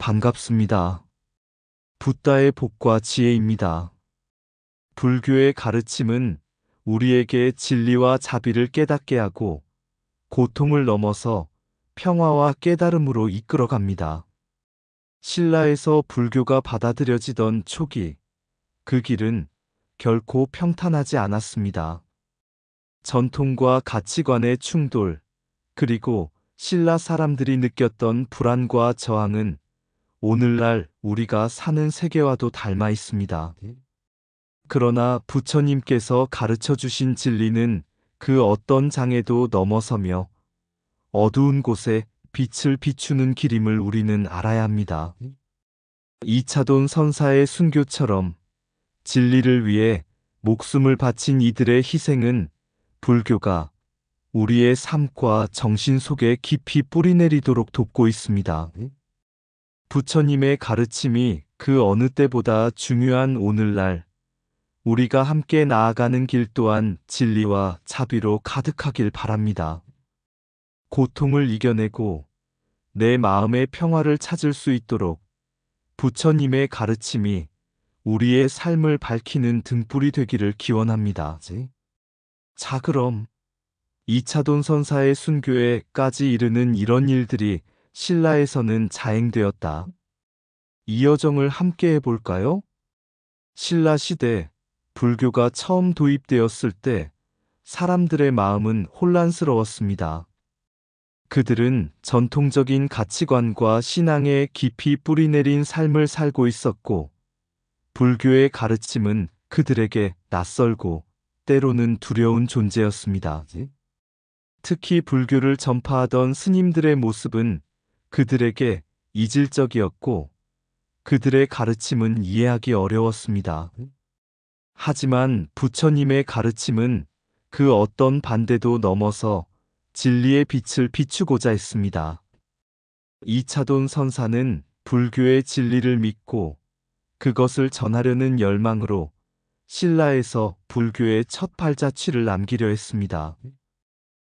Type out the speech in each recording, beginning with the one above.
반갑습니다. 붓다의 복과 지혜입니다. 불교의 가르침은 우리에게 진리와 자비를 깨닫게 하고 고통을 넘어서 평화와 깨달음으로 이끌어갑니다. 신라에서 불교가 받아들여지던 초기, 그 길은 결코 평탄하지 않았습니다. 전통과 가치관의 충돌, 그리고 신라 사람들이 느꼈던 불안과 저항은 오늘날 우리가 사는 세계와도 닮아 있습니다. 그러나 부처님께서 가르쳐 주신 진리는 그 어떤 장애도 넘어서며 어두운 곳에 빛을 비추는 길임을 우리는 알아야 합니다. 이차돈 선사의 순교처럼 진리를 위해 목숨을 바친 이들의 희생은 불교가 우리의 삶과 정신 속에 깊이 뿌리내리도록 돕고 있습니다. 부처님의 가르침이 그 어느 때보다 중요한 오늘날, 우리가 함께 나아가는 길 또한 진리와 자비로 가득하길 바랍니다. 고통을 이겨내고 내 마음의 평화를 찾을 수 있도록 부처님의 가르침이 우리의 삶을 밝히는 등불이 되기를 기원합니다. 자, 그럼 이차돈 선사의 순교에까지 이르는 이런 일들이 신라에서는 자행되었다. 이 여정을 함께 해볼까요? 신라 시대, 불교가 처음 도입되었을 때 사람들의 마음은 혼란스러웠습니다. 그들은 전통적인 가치관과 신앙에 깊이 뿌리내린 삶을 살고 있었고, 불교의 가르침은 그들에게 낯설고 때로는 두려운 존재였습니다. 특히 불교를 전파하던 스님들의 모습은 그들에게 이질적이었고 그들의 가르침은 이해하기 어려웠습니다. 하지만 부처님의 가르침은 그 어떤 반대도 넘어서 진리의 빛을 비추고자 했습니다. 이차돈 선사는 불교의 진리를 믿고 그것을 전하려는 열망으로 신라에서 불교의 첫 발자취를 남기려 했습니다.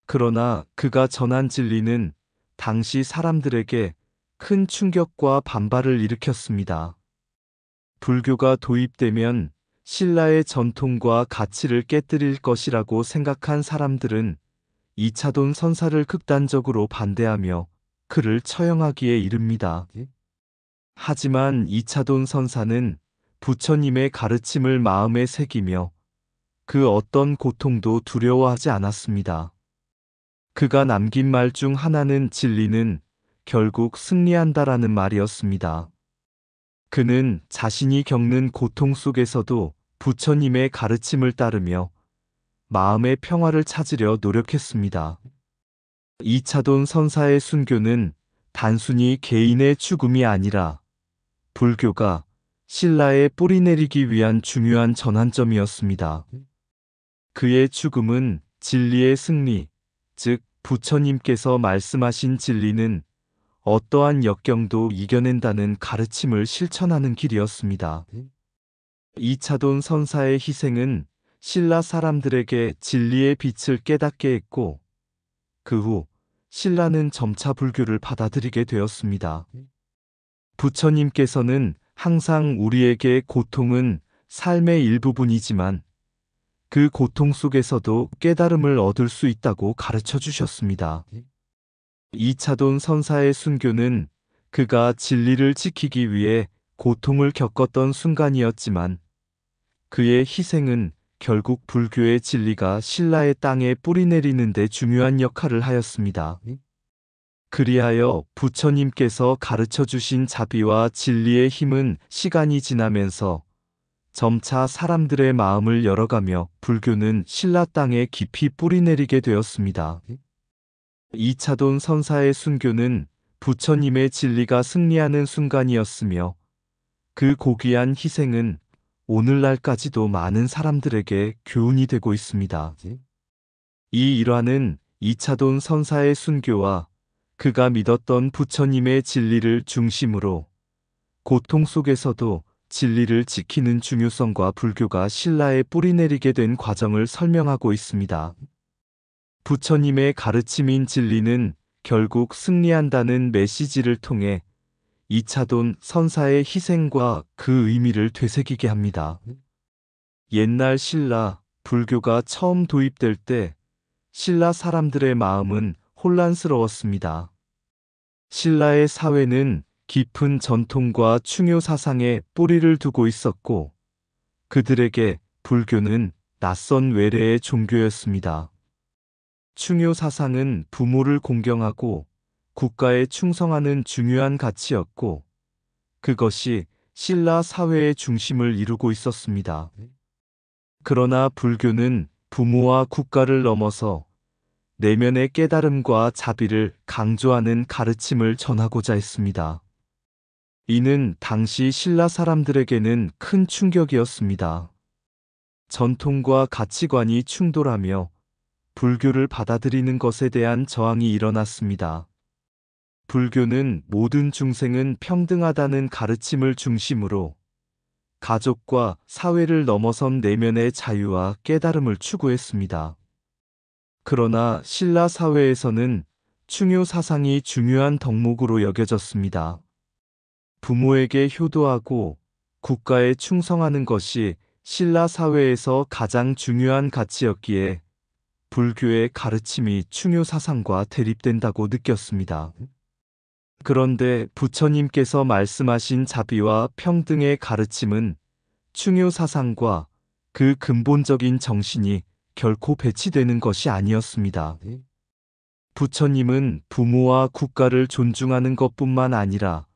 그러나 그가 전한 진리는 당시 사람들에게 큰 충격과 반발을 일으켰습니다. 불교가 도입되면 신라의 전통과 가치를 깨뜨릴 것이라고 생각한 사람들은 이차돈 선사를 극단적으로 반대하며 그를 처형하기에 이릅니다. 하지만 이차돈 선사는 부처님의 가르침을 마음에 새기며 그 어떤 고통도 두려워하지 않았습니다. 그가 남긴 말 중 하나는 진리는 결국 승리한다라는 말이었습니다. 그는 자신이 겪는 고통 속에서도 부처님의 가르침을 따르며 마음의 평화를 찾으려 노력했습니다. 이차돈 선사의 순교는 단순히 개인의 죽음이 아니라 불교가 신라에 뿌리내리기 위한 중요한 전환점이었습니다. 그의 죽음은 진리의 승리, 즉 부처님께서 말씀하신 진리는 어떠한 역경도 이겨낸다는 가르침을 실천하는 길이었습니다. 이차돈 선사의 희생은 신라 사람들에게 진리의 빛을 깨닫게 했고 그 후 신라는 점차 불교를 받아들이게 되었습니다. 부처님께서는 항상 우리에게 고통은 삶의 일부분이지만 그 고통 속에서도 깨달음을 얻을 수 있다고 가르쳐 주셨습니다. 이차돈 선사의 순교는 그가 진리를 지키기 위해 고통을 겪었던 순간이었지만 그의 희생은 결국 불교의 진리가 신라의 땅에 뿌리내리는 데 중요한 역할을 하였습니다. 그리하여 부처님께서 가르쳐 주신 자비와 진리의 힘은 시간이 지나면서 점차 사람들의 마음을 열어가며 불교는 신라 땅에 깊이 뿌리내리게 되었습니다. 이차돈 선사의 순교는 부처님의 진리가 승리하는 순간이었으며 그 고귀한 희생은 오늘날까지도 많은 사람들에게 교훈이 되고 있습니다. 이 일화는 이차돈 선사의 순교와 그가 믿었던 부처님의 진리를 중심으로 고통 속에서도 진리를 지키는 중요성과 불교가 신라에 뿌리내리게 된 과정을 설명하고 있습니다. 부처님의 가르침인 진리는 결국 승리한다는 메시지를 통해 이차돈 선사의 희생과 그 의미를 되새기게 합니다. 옛날 신라, 불교가 처음 도입될 때 신라 사람들의 마음은 혼란스러웠습니다. 신라의 사회는 깊은 전통과 충효 사상에 뿌리를 두고 있었고, 그들에게 불교는 낯선 외래의 종교였습니다. 충효 사상은 부모를 공경하고 국가에 충성하는 중요한 가치였고, 그것이 신라 사회의 중심을 이루고 있었습니다. 그러나 불교는 부모와 국가를 넘어서 내면의 깨달음과 자비를 강조하는 가르침을 전하고자 했습니다. 이는 당시 신라 사람들에게는 큰 충격이었습니다. 전통과 가치관이 충돌하며 불교를 받아들이는 것에 대한 저항이 일어났습니다. 불교는 모든 중생은 평등하다는 가르침을 중심으로 가족과 사회를 넘어선 내면의 자유와 깨달음을 추구했습니다. 그러나 신라 사회에서는 충효 사상이 중요한 덕목으로 여겨졌습니다. 부모에게 효도하고 국가에 충성하는 것이 신라 사회에서 가장 중요한 가치였기에 불교의 가르침이 충효 사상과 대립된다고 느꼈습니다. 그런데 부처님께서 말씀하신 자비와 평등의 가르침은 충효 사상과 그 근본적인 정신이 결코 배치되는 것이 아니었습니다. 부처님은 부모와 국가를 존중하는 것뿐만 아니라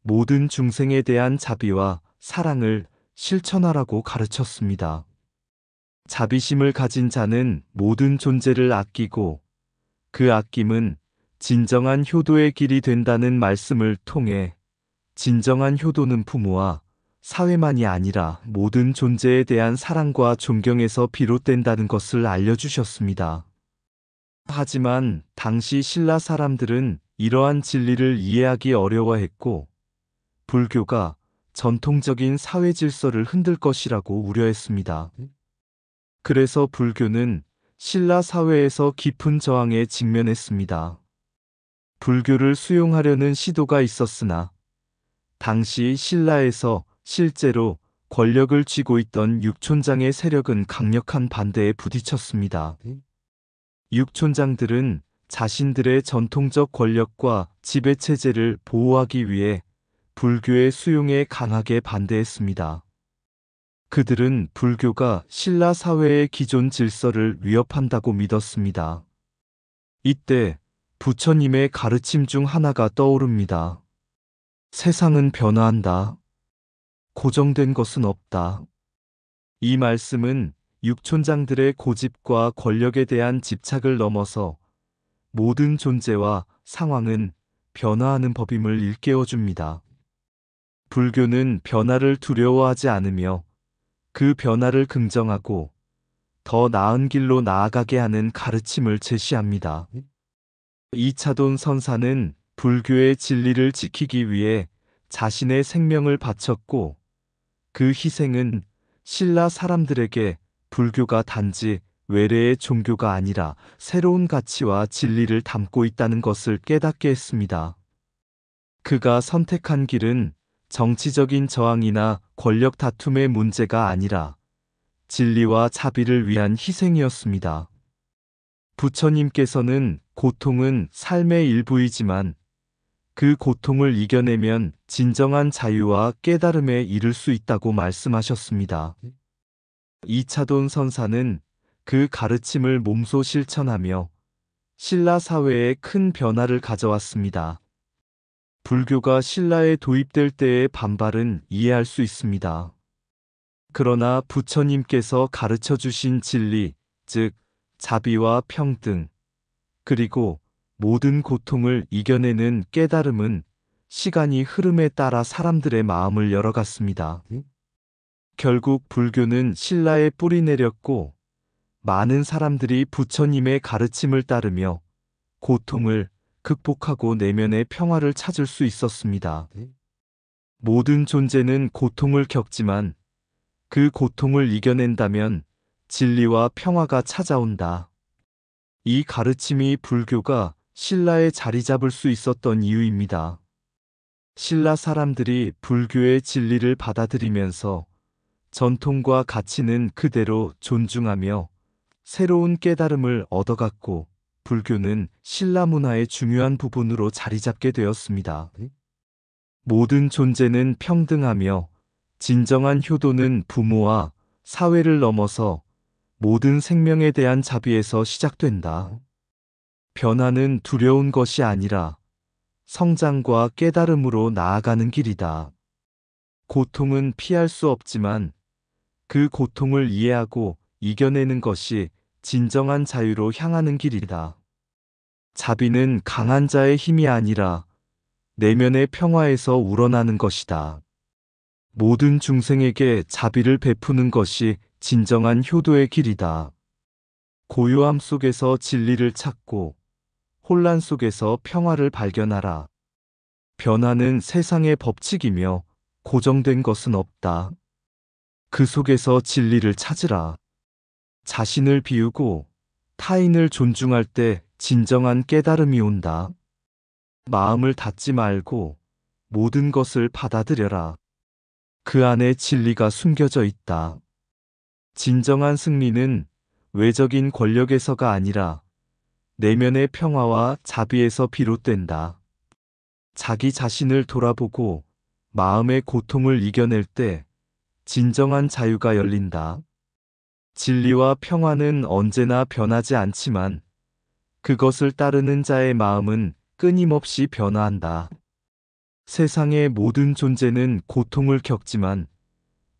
모든 중생에 대한 자비와 사랑을 실천하라고 가르쳤습니다. 자비심을 가진 자는 모든 존재를 아끼고 그 아낌은 진정한 효도의 길이 된다는 말씀을 통해 진정한 효도는 부모와 사회만이 아니라 모든 존재에 대한 사랑과 존경에서 비롯된다는 것을 알려주셨습니다. 하지만 당시 신라 사람들은 이러한 진리를 이해하기 어려워했고 불교가 전통적인 사회 질서를 흔들 것이라고 우려했습니다. 그래서 불교는 신라 사회에서 깊은 저항에 직면했습니다. 불교를 수용하려는 시도가 있었으나 당시 신라에서 실제로 권력을 쥐고 있던 육촌장의 세력은 강력한 반대에 부딪혔습니다. 육촌장들은 자신들의 전통적 권력과 지배체제를 보호하기 위해 불교의 수용에 강하게 반대했습니다. 그들은 불교가 신라 사회의 기존 질서를 위협한다고 믿었습니다. 이때 부처님의 가르침 중 하나가 떠오릅니다. 세상은 변화한다. 고정된 것은 없다. 이 말씀은 육촌장들의 고집과 권력에 대한 집착을 넘어서 모든 존재와 상황은 변화하는 법임을 일깨워 줍니다. 불교는 변화를 두려워하지 않으며 그 변화를 긍정하고 더 나은 길로 나아가게 하는 가르침을 제시합니다. 이차돈 선사는 불교의 진리를 지키기 위해 자신의 생명을 바쳤고 그 희생은 신라 사람들에게 불교가 단지 외래의 종교가 아니라 새로운 가치와 진리를 담고 있다는 것을 깨닫게 했습니다. 그가 선택한 길은 정치적인 저항이나 권력 다툼의 문제가 아니라 진리와 자비를 위한 희생이었습니다. 부처님께서는 고통은 삶의 일부이지만 그 고통을 이겨내면 진정한 자유와 깨달음에 이를 수 있다고 말씀하셨습니다. 이차돈 선사는 그 가르침을 몸소 실천하며 신라 사회에 큰 변화를 가져왔습니다. 불교가 신라에 도입될 때의 반발은 이해할 수 있습니다. 그러나 부처님께서 가르쳐 주신 진리, 즉 자비와 평등, 그리고 모든 고통을 이겨내는 깨달음은 시간이 흐름에 따라 사람들의 마음을 열어갔습니다. 결국 불교는 신라에 뿌리 내렸고 많은 사람들이 부처님의 가르침을 따르며 고통을 극복하고 내면의 평화를 찾을 수 있었습니다. 모든 존재는 고통을 겪지만 그 고통을 이겨낸다면 진리와 평화가 찾아온다. 이 가르침이 불교가 신라에 자리 잡을 수 있었던 이유입니다. 신라 사람들이 불교의 진리를 받아들이면서 전통과 가치는 그대로 존중하며 새로운 깨달음을 얻어갔고, 불교는 신라 문화의 중요한 부분으로 자리 잡게 되었습니다. 모든 존재는 평등하며 진정한 효도는 부모와 사회를 넘어서 모든 생명에 대한 자비에서 시작된다. 변화는 두려운 것이 아니라 성장과 깨달음으로 나아가는 길이다. 고통은 피할 수 없지만 그 고통을 이해하고 이겨내는 것이 진정한 자유로 향하는 길이다. 자비는 강한 자의 힘이 아니라 내면의 평화에서 우러나는 것이다. 모든 중생에게 자비를 베푸는 것이 진정한 효도의 길이다. 고요함 속에서 진리를 찾고 혼란 속에서 평화를 발견하라. 변화는 세상의 법칙이며 고정된 것은 없다. 그 속에서 진리를 찾으라. 자신을 비우고 타인을 존중할 때 진정한 깨달음이 온다. 마음을 닫지 말고 모든 것을 받아들여라. 그 안에 진리가 숨겨져 있다. 진정한 승리는 외적인 권력에서가 아니라 내면의 평화와 자비에서 비롯된다. 자기 자신을 돌아보고 마음의 고통을 이겨낼 때 진정한 자유가 열린다. 진리와 평화는 언제나 변하지 않지만 그것을 따르는 자의 마음은 끊임없이 변화한다. 세상의 모든 존재는 고통을 겪지만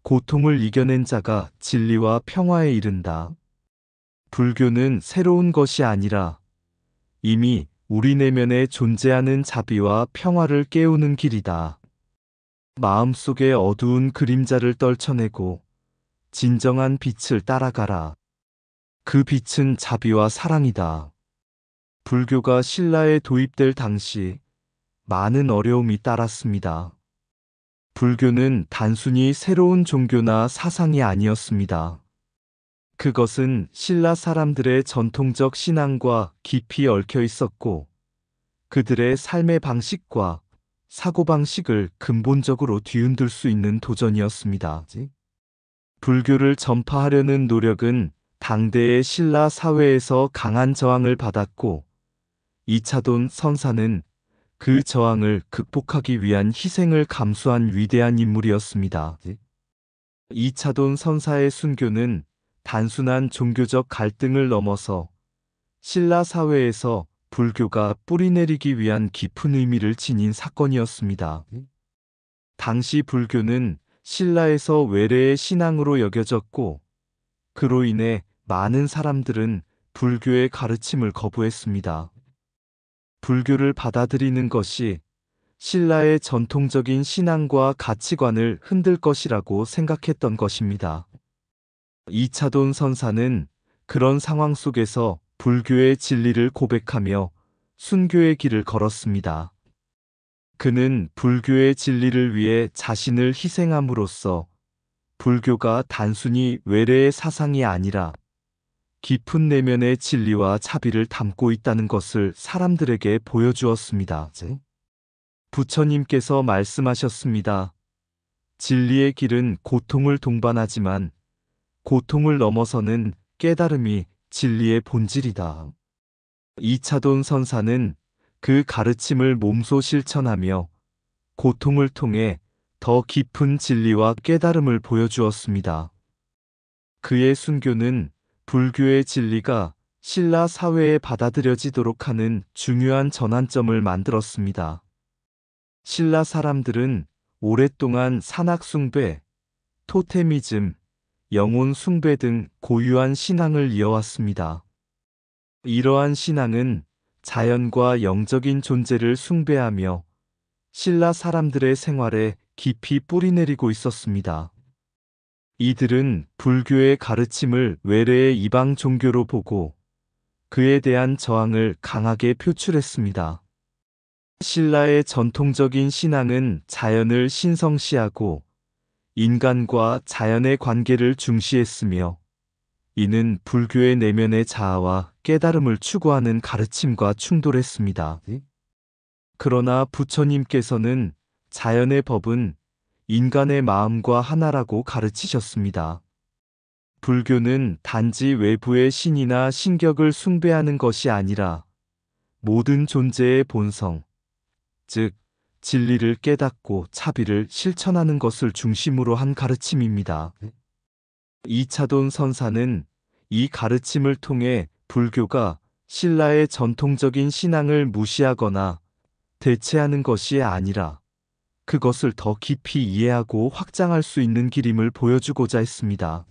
고통을 이겨낸 자가 진리와 평화에 이른다. 불교는 새로운 것이 아니라 이미 우리 내면에 존재하는 자비와 평화를 깨우는 길이다. 마음속의 어두운 그림자를 떨쳐내고 진정한 빛을 따라가라. 그 빛은 자비와 사랑이다. 불교가 신라에 도입될 당시 많은 어려움이 따랐습니다. 불교는 단순히 새로운 종교나 사상이 아니었습니다. 그것은 신라 사람들의 전통적 신앙과 깊이 얽혀 있었고, 그들의 삶의 방식과 사고방식을 근본적으로 뒤흔들 수 있는 도전이었습니다. 불교를 전파하려는 노력은 당대의 신라 사회에서 강한 저항을 받았고, 이차돈 선사는 그 저항을 극복하기 위한 희생을 감수한 위대한 인물이었습니다. 이차돈 선사의 순교는 단순한 종교적 갈등을 넘어서 신라 사회에서 불교가 뿌리내리기 위한 깊은 의미를 지닌 사건이었습니다. 당시 불교는 신라에서 외래의 신앙으로 여겨졌고, 그로 인해 많은 사람들은 불교의 가르침을 거부했습니다. 불교를 받아들이는 것이 신라의 전통적인 신앙과 가치관을 흔들 것이라고 생각했던 것입니다. 이차돈 선사는 그런 상황 속에서 불교의 진리를 고백하며 순교의 길을 걸었습니다. 그는 불교의 진리를 위해 자신을 희생함으로써 불교가 단순히 외래의 사상이 아니라 깊은 내면의 진리와 자비를 담고 있다는 것을 사람들에게 보여주었습니다. 부처님께서 말씀하셨습니다. 진리의 길은 고통을 동반하지만 고통을 넘어서는 깨달음이 진리의 본질이다. 이차돈 선사는 그 가르침을 몸소 실천하며 고통을 통해 더 깊은 진리와 깨달음을 보여주었습니다. 그의 순교는 불교의 진리가 신라 사회에 받아들여지도록 하는 중요한 전환점을 만들었습니다. 신라 사람들은 오랫동안 산악 숭배, 토테미즘, 영혼 숭배 등 고유한 신앙을 이어왔습니다. 이러한 신앙은 자연과 영적인 존재를 숭배하며 신라 사람들의 생활에 깊이 뿌리내리고 있었습니다. 이들은 불교의 가르침을 외래의 이방 종교로 보고 그에 대한 저항을 강하게 표출했습니다. 신라의 전통적인 신앙은 자연을 신성시하고 인간과 자연의 관계를 중시했으며, 이는 불교의 내면의 자아와 깨달음을 추구하는 가르침과 충돌했습니다. 그러나 부처님께서는 자연의 법은 인간의 마음과 하나라고 가르치셨습니다. 불교는 단지 외부의 신이나 신격을 숭배하는 것이 아니라 모든 존재의 본성, 즉 진리를 깨닫고 차비를 실천하는 것을 중심으로 한 가르침입니다. 이차돈 선사는 이 가르침을 통해 불교가 신라의 전통적인 신앙을 무시하거나 대체하는 것이 아니라 그것을 더 깊이 이해하고 확장할 수 있는 길임을 보여주고자 했습니다.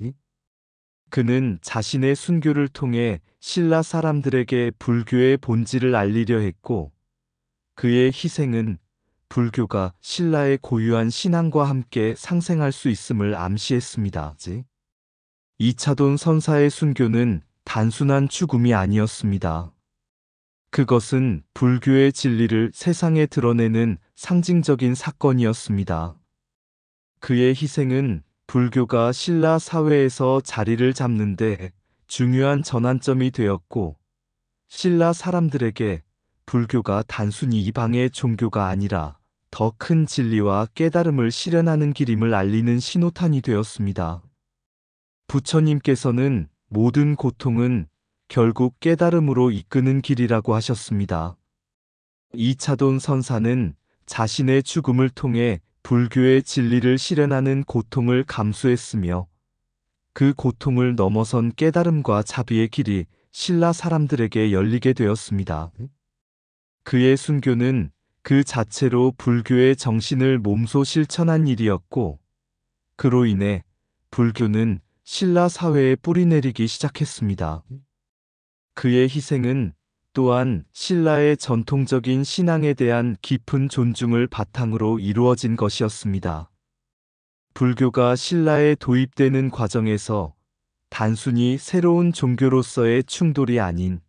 그는 자신의 순교를 통해 신라 사람들에게 불교의 본질을 알리려 했고, 그의 희생은 불교가 신라의 고유한 신앙과 함께 상생할 수 있음을 암시했습니다. 이차돈 선사의 순교는 단순한 죽음이 아니었습니다. 그것은 불교의 진리를 세상에 드러내는 상징적인 사건이었습니다. 그의 희생은 불교가 신라 사회에서 자리를 잡는데 중요한 전환점이 되었고, 신라 사람들에게 불교가 단순히 이방의 종교가 아니라 더 큰 진리와 깨달음을 실현하는 길임을 알리는 신호탄이 되었습니다. 부처님께서는 모든 고통은 결국 깨달음으로 이끄는 길이라고 하셨습니다. 이차돈 선사는 자신의 죽음을 통해 불교의 진리를 실현하는 고통을 감수했으며, 그 고통을 넘어선 깨달음과 자비의 길이 신라 사람들에게 열리게 되었습니다. 그의 순교는 그 자체로 불교의 정신을 몸소 실천한 일이었고, 그로 인해 불교는 신라 사회에 뿌리내리기 시작했습니다. 그의 희생은 또한 신라의 전통적인 신앙에 대한 깊은 존중을 바탕으로 이루어진 것이었습니다. 불교가 신라에 도입되는 과정에서 단순히 새로운 종교로서의 충돌이 아닌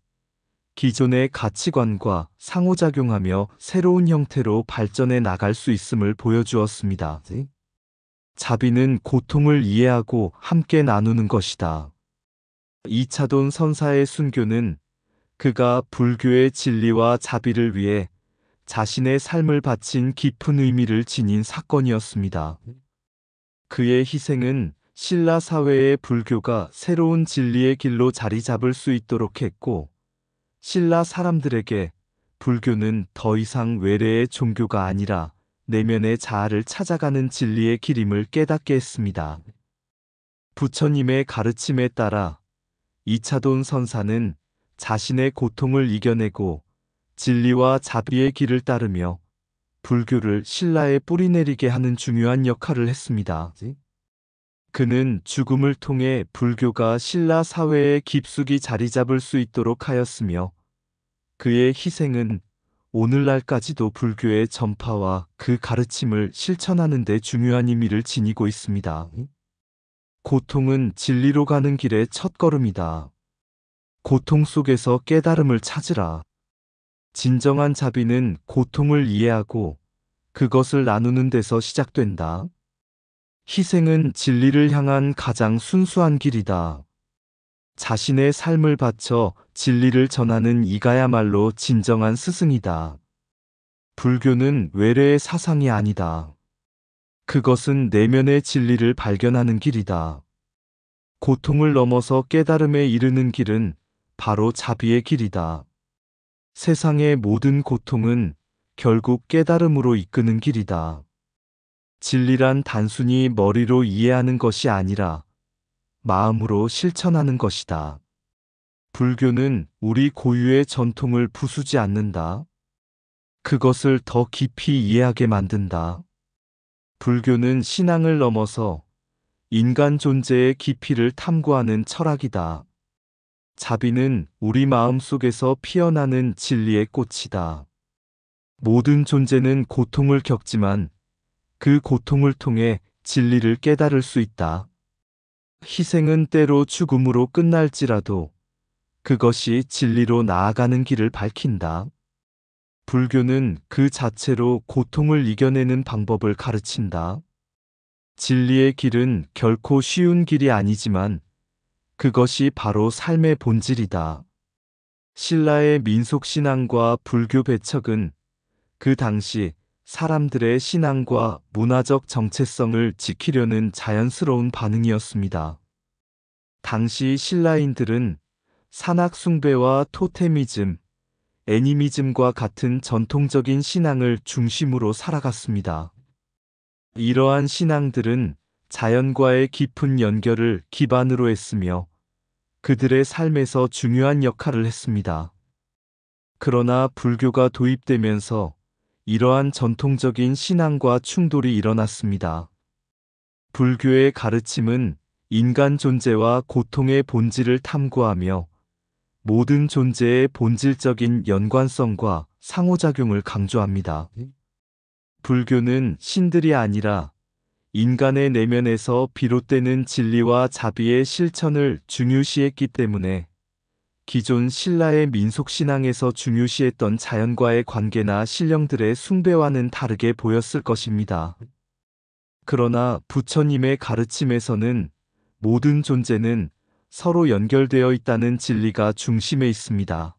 기존의 가치관과 상호작용하며 새로운 형태로 발전해 나갈 수 있음을 보여주었습니다. 자비는 고통을 이해하고 함께 나누는 것이다. 이차돈 선사의 순교는 그가 불교의 진리와 자비를 위해 자신의 삶을 바친 깊은 의미를 지닌 사건이었습니다. 그의 희생은 신라 사회의 불교가 새로운 진리의 길로 자리 잡을 수 있도록 했고, 신라 사람들에게 불교는 더 이상 외래의 종교가 아니라 내면의 자아를 찾아가는 진리의 길임을 깨닫게 했습니다. 부처님의 가르침에 따라 이차돈 선사는 자신의 고통을 이겨내고 진리와 자비의 길을 따르며 불교를 신라에 뿌리내리게 하는 중요한 역할을 했습니다. 그는 죽음을 통해 불교가 신라 사회에 깊숙이 자리 잡을 수 있도록 하였으며, 그의 희생은 오늘날까지도 불교의 전파와 그 가르침을 실천하는 데 중요한 의미를 지니고 있습니다. 고통은 진리로 가는 길의 첫걸음이다. 고통 속에서 깨달음을 찾으라. 진정한 자비는 고통을 이해하고 그것을 나누는 데서 시작된다. 희생은 진리를 향한 가장 순수한 길이다. 자신의 삶을 바쳐 진리를 전하는 이가야말로 진정한 스승이다. 불교는 외래의 사상이 아니다. 그것은 내면의 진리를 발견하는 길이다. 고통을 넘어서 깨달음에 이르는 길은 바로 자비의 길이다. 세상의 모든 고통은 결국 깨달음으로 이끄는 길이다. 진리란 단순히 머리로 이해하는 것이 아니라 마음으로 실천하는 것이다. 불교는 우리 고유의 전통을 부수지 않는다. 그것을 더 깊이 이해하게 만든다. 불교는 신앙을 넘어서 인간 존재의 깊이를 탐구하는 철학이다. 자비는 우리 마음 속에서 피어나는 진리의 꽃이다. 모든 존재는 고통을 겪지만 그 고통을 통해 진리를 깨달을 수 있다. 희생은 때로 죽음으로 끝날지라도 그것이 진리로 나아가는 길을 밝힌다. 불교는 그 자체로 고통을 이겨내는 방법을 가르친다. 진리의 길은 결코 쉬운 길이 아니지만 그것이 바로 삶의 본질이다. 신라의 민속신앙과 불교 배척은 그 당시 사람들의 신앙과 문화적 정체성을 지키려는 자연스러운 반응이었습니다. 당시 신라인들은 산악 숭배와 토테미즘, 애니미즘과 같은 전통적인 신앙을 중심으로 살아갔습니다. 이러한 신앙들은 자연과의 깊은 연결을 기반으로 했으며 그들의 삶에서 중요한 역할을 했습니다. 그러나 불교가 도입되면서 이러한 전통적인 신앙과 충돌이 일어났습니다. 불교의 가르침은 인간 존재와 고통의 본질을 탐구하며 모든 존재의 본질적인 연관성과 상호작용을 강조합니다. 불교는 신들이 아니라 인간의 내면에서 비롯되는 진리와 자비의 실천을 중요시했기 때문에 기존 신라의 민속신앙에서 중요시했던 자연과의 관계나 신령들의 숭배와는 다르게 보였을 것입니다. 그러나 부처님의 가르침에서는 모든 존재는 서로 연결되어 있다는 진리가 중심에 있습니다.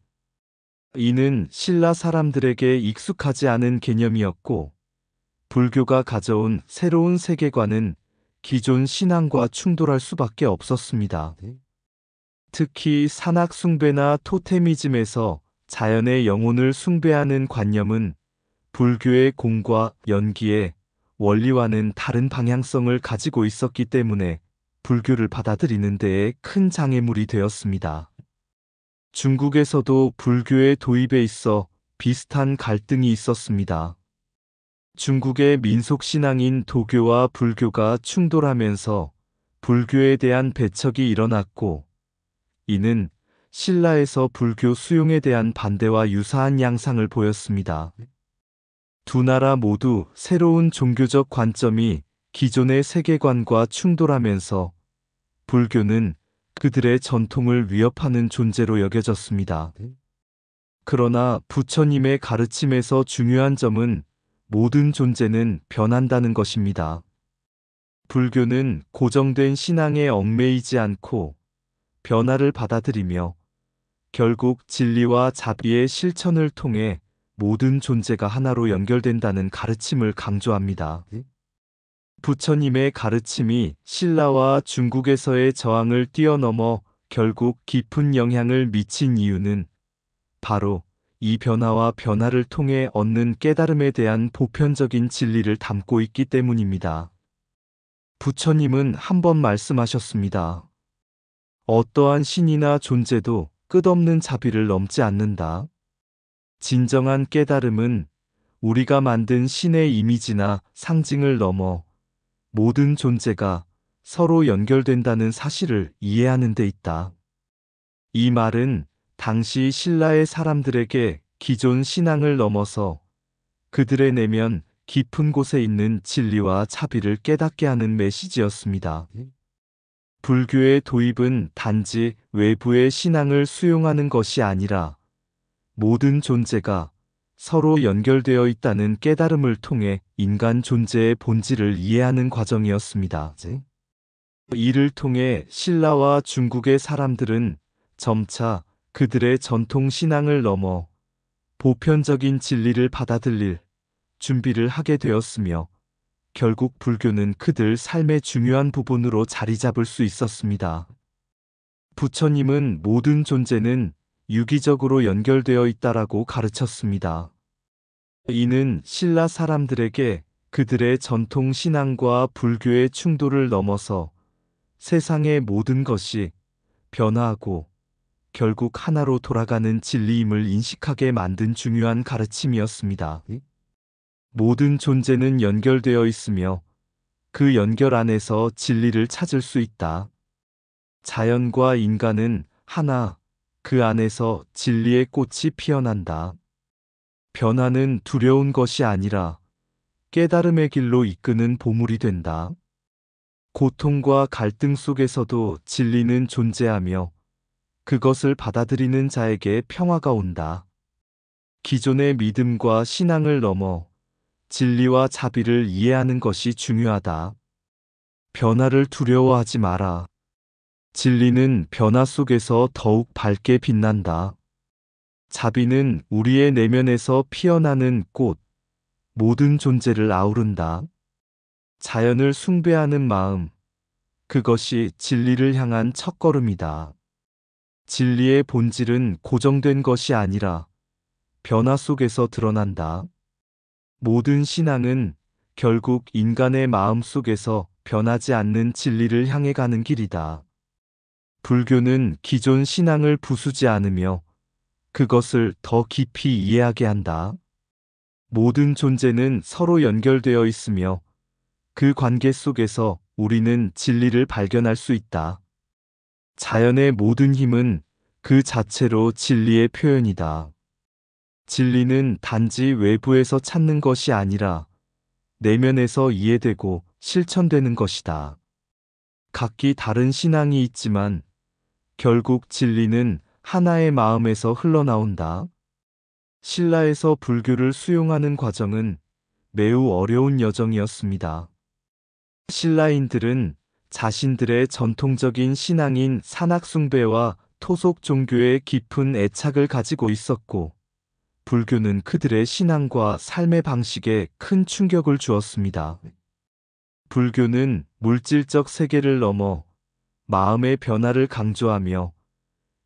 이는 신라 사람들에게 익숙하지 않은 개념이었고, 불교가 가져온 새로운 세계관은 기존 신앙과 충돌할 수밖에 없었습니다. 특히 산악 숭배나 토테미즘에서 자연의 영혼을 숭배하는 관념은 불교의 공과 연기의 원리와는 다른 방향성을 가지고 있었기 때문에 불교를 받아들이는 데에 큰 장애물이 되었습니다. 중국에서도 불교의 도입에 있어 비슷한 갈등이 있었습니다. 중국의 민속신앙인 도교와 불교가 충돌하면서 불교에 대한 배척이 일어났고, 이는 신라에서 불교 수용에 대한 반대와 유사한 양상을 보였습니다. 두 나라 모두 새로운 종교적 관점이 기존의 세계관과 충돌하면서 불교는 그들의 전통을 위협하는 존재로 여겨졌습니다. 그러나 부처님의 가르침에서 중요한 점은 모든 존재는 변한다는 것입니다. 불교는 고정된 신앙에 얽매이지 않고 변화를 받아들이며 결국 진리와 자비의 실천을 통해 모든 존재가 하나로 연결된다는 가르침을 강조합니다. 부처님의 가르침이 신라와 중국에서의 저항을 뛰어넘어 결국 깊은 영향을 미친 이유는 바로 이 변화와 변화를 통해 얻는 깨달음에 대한 보편적인 진리를 담고 있기 때문입니다. 부처님은 한 번 말씀하셨습니다. 어떠한 신이나 존재도 끝없는 자비를 넘지 않는다. 진정한 깨달음은 우리가 만든 신의 이미지나 상징을 넘어 모든 존재가 서로 연결된다는 사실을 이해하는 데 있다. 이 말은 당시 신라의 사람들에게 기존 신앙을 넘어서 그들의 내면 깊은 곳에 있는 진리와 자비를 깨닫게 하는 메시지였습니다. 불교의 도입은 단지 외부의 신앙을 수용하는 것이 아니라 모든 존재가 서로 연결되어 있다는 깨달음을 통해 인간 존재의 본질을 이해하는 과정이었습니다. 이를 통해 신라와 중국의 사람들은 점차 그들의 전통 신앙을 넘어 보편적인 진리를 받아들일 준비를 하게 되었으며, 결국 불교는 그들 삶의 중요한 부분으로 자리 잡을 수 있었습니다. 부처님은 모든 존재는 유기적으로 연결되어 있다라고 가르쳤습니다. 이는 신라 사람들에게 그들의 전통 신앙과 불교의 충돌을 넘어서 세상의 모든 것이 변화하고 결국 하나로 돌아가는 진리임을 인식하게 만든 중요한 가르침이었습니다. 모든 존재는 연결되어 있으며 그 연결 안에서 진리를 찾을 수 있다. 자연과 인간은 하나, 그 안에서 진리의 꽃이 피어난다. 변화는 두려운 것이 아니라 깨달음의 길로 이끄는 보물이 된다. 고통과 갈등 속에서도 진리는 존재하며 그것을 받아들이는 자에게 평화가 온다. 기존의 믿음과 신앙을 넘어 진리와 자비를 이해하는 것이 중요하다. 변화를 두려워하지 마라. 진리는 변화 속에서 더욱 밝게 빛난다. 자비는 우리의 내면에서 피어나는 꽃, 모든 존재를 아우른다. 자연을 숭배하는 마음, 그것이 진리를 향한 첫걸음이다. 진리의 본질은 고정된 것이 아니라 변화 속에서 드러난다. 모든 신앙은 결국 인간의 마음 속에서 변하지 않는 진리를 향해 가는 길이다. 불교는 기존 신앙을 부수지 않으며 그것을 더 깊이 이해하게 한다. 모든 존재는 서로 연결되어 있으며 그 관계 속에서 우리는 진리를 발견할 수 있다. 자연의 모든 힘은 그 자체로 진리의 표현이다. 진리는 단지 외부에서 찾는 것이 아니라 내면에서 이해되고 실천되는 것이다. 각기 다른 신앙이 있지만 결국 진리는 하나의 마음에서 흘러나온다. 신라에서 불교를 수용하는 과정은 매우 어려운 여정이었습니다. 신라인들은 자신들의 전통적인 신앙인 산악숭배와 토속 종교에 깊은 애착을 가지고 있었고, 불교는 그들의 신앙과 삶의 방식에 큰 충격을 주었습니다. 불교는 물질적 세계를 넘어 마음의 변화를 강조하며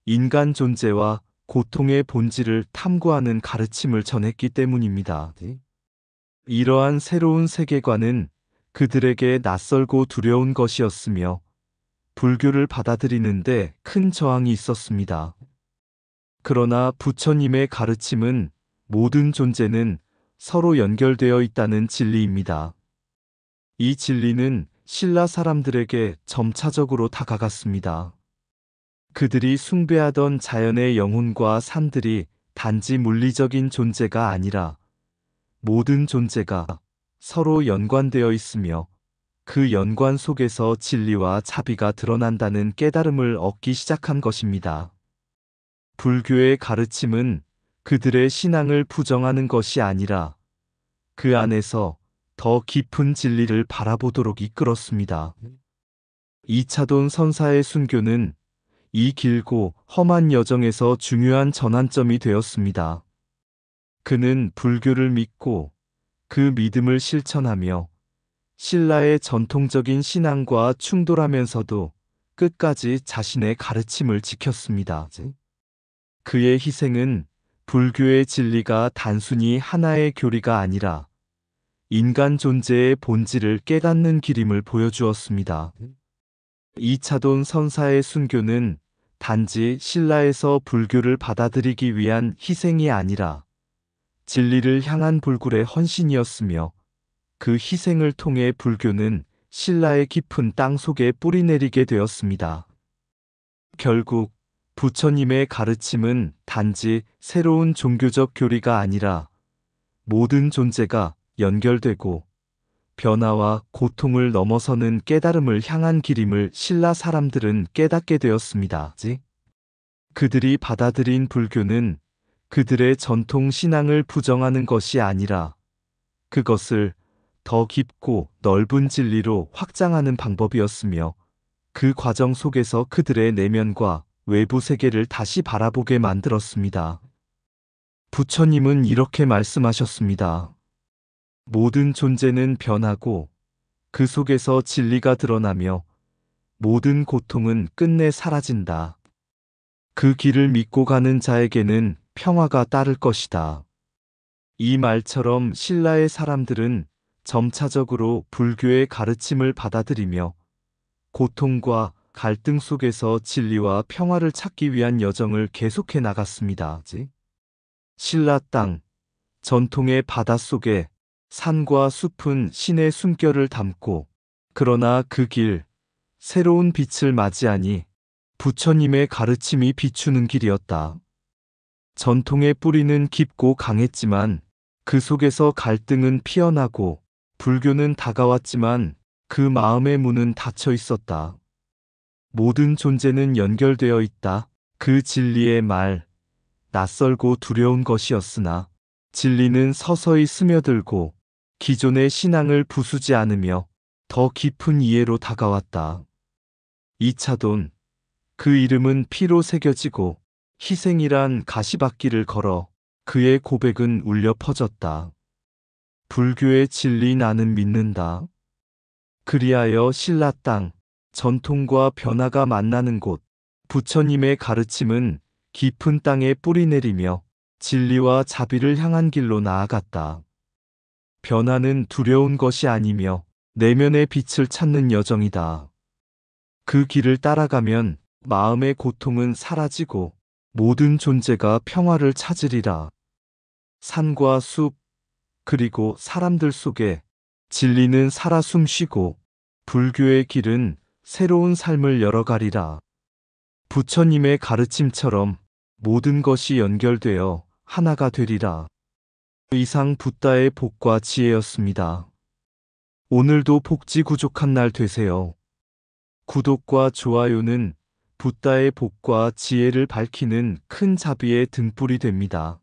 인간 존재와 고통의 본질을 탐구하는 가르침을 전했기 때문입니다. 이러한 새로운 세계관은 그들에게 낯설고 두려운 것이었으며 불교를 받아들이는데 큰 저항이 있었습니다. 그러나 부처님의 가르침은 모든 존재는 서로 연결되어 있다는 진리입니다. 이 진리는 신라 사람들에게 점차적으로 다가갔습니다. 그들이 숭배하던 자연의 영혼과 산들이 단지 물리적인 존재가 아니라 모든 존재가 서로 연관되어 있으며 그 연관 속에서 진리와 자비가 드러난다는 깨달음을 얻기 시작한 것입니다. 불교의 가르침은 그들의 신앙을 부정하는 것이 아니라 그 안에서 더 깊은 진리를 바라보도록 이끌었습니다. 이차돈 선사의 순교는 이 길고 험한 여정에서 중요한 전환점이 되었습니다. 그는 불교를 믿고 그 믿음을 실천하며 신라의 전통적인 신앙과 충돌하면서도 끝까지 자신의 가르침을 지켰습니다. 그의 희생은 불교의 진리가 단순히 하나의 교리가 아니라 인간 존재의 본질을 깨닫는 길임을 보여주었습니다. 이차돈 선사의 순교는 단지 신라에서 불교를 받아들이기 위한 희생이 아니라 진리를 향한 불굴의 헌신이었으며, 그 희생을 통해 불교는 신라의 깊은 땅 속에 뿌리내리게 되었습니다. 결국 부처님의 가르침은 단지 새로운 종교적 교리가 아니라 모든 존재가 연결되고 변화와 고통을 넘어서는 깨달음을 향한 길임을 신라 사람들은 깨닫게 되었습니다. 그들이 받아들인 불교는 그들의 전통 신앙을 부정하는 것이 아니라 그것을 더 깊고 넓은 진리로 확장하는 방법이었으며, 그 과정 속에서 그들의 내면과 외부 세계를 다시 바라보게 만들었습니다. 부처님은 이렇게 말씀하셨습니다. 모든 존재는 변하고 그 속에서 진리가 드러나며 모든 고통은 끝내 사라진다. 그 길을 믿고 가는 자에게는 평화가 따를 것이다. 이 말처럼 신라의 사람들은 점차적으로 불교의 가르침을 받아들이며 고통과 갈등 속에서 진리와 평화를 찾기 위한 여정을 계속해 나갔습니다. 신라 땅, 전통의 바닷속에 산과 숲은 신의 숨결을 담고, 그러나 그 길, 새로운 빛을 맞이하니 부처님의 가르침이 비추는 길이었다. 전통의 뿌리는 깊고 강했지만 그 속에서 갈등은 피어나고 불교는 다가왔지만 그 마음의 문은 닫혀 있었다. 모든 존재는 연결되어 있다. 그 진리의 말, 낯설고 두려운 것이었으나 진리는 서서히 스며들고 기존의 신앙을 부수지 않으며 더 깊은 이해로 다가왔다. 이차돈, 그 이름은 피로 새겨지고 희생이란 가시밭길을 걸어 그의 고백은 울려 퍼졌다. 불교의 진리 나는 믿는다. 그리하여 신라 땅, 전통과 변화가 만나는 곳, 부처님의 가르침은 깊은 땅에 뿌리 내리며 진리와 자비를 향한 길로 나아갔다. 변화는 두려운 것이 아니며 내면의 빛을 찾는 여정이다. 그 길을 따라가면 마음의 고통은 사라지고 모든 존재가 평화를 찾으리라. 산과 숲, 그리고 사람들 속에 진리는 살아 숨쉬고 불교의 길은 새로운 삶을 열어가리라. 부처님의 가르침처럼 모든 것이 연결되어 하나가 되리라. 이상 붓다의 복과 지혜였습니다. 오늘도 복지 구족한 날 되세요. 구독과 좋아요는 붓다의 복과 지혜를 밝히는 큰 자비의 등불이 됩니다.